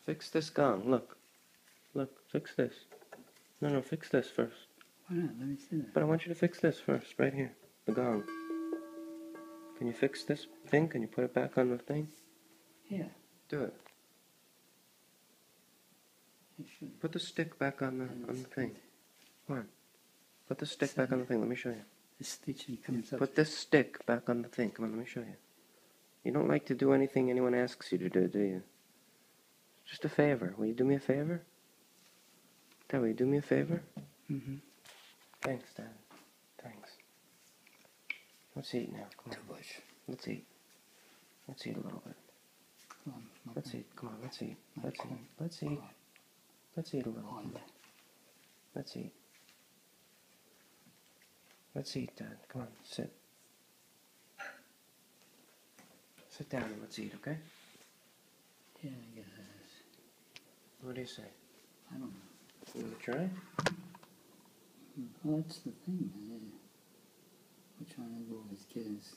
Fix this gong. Look. Look, fix this. No, fix this first. Why not? Let me see that. But I want you to fix this first, right here. The gong. Can you fix this thing? Can you put it back on the thing? Yeah, Do it. I should. Put the stick back on the thing. Come on. Put the stick back on the thing. Let me show you. The stitching comes up. Put this stick back on the thing. Come on, let me show you. You don't like to do anything anyone asks you to do you? Just a favor. Will you do me a favor? Dad, will you do me a favor? Mm-hmm. Thanks, Dad. Thanks. Let's eat now. Come on. Too much. Let's eat. Let's eat a little bit. Come on, Let's eat. Come on, let's eat. Let's eat. Let's eat. Let's eat a little bit. Let's eat. Let's eat, Dad. Come on, sit. Sit down and let's eat, okay? Yeah, I guess. What do you say? I don't know. You want to try? Well, that's the thing. We're trying to do all these kids.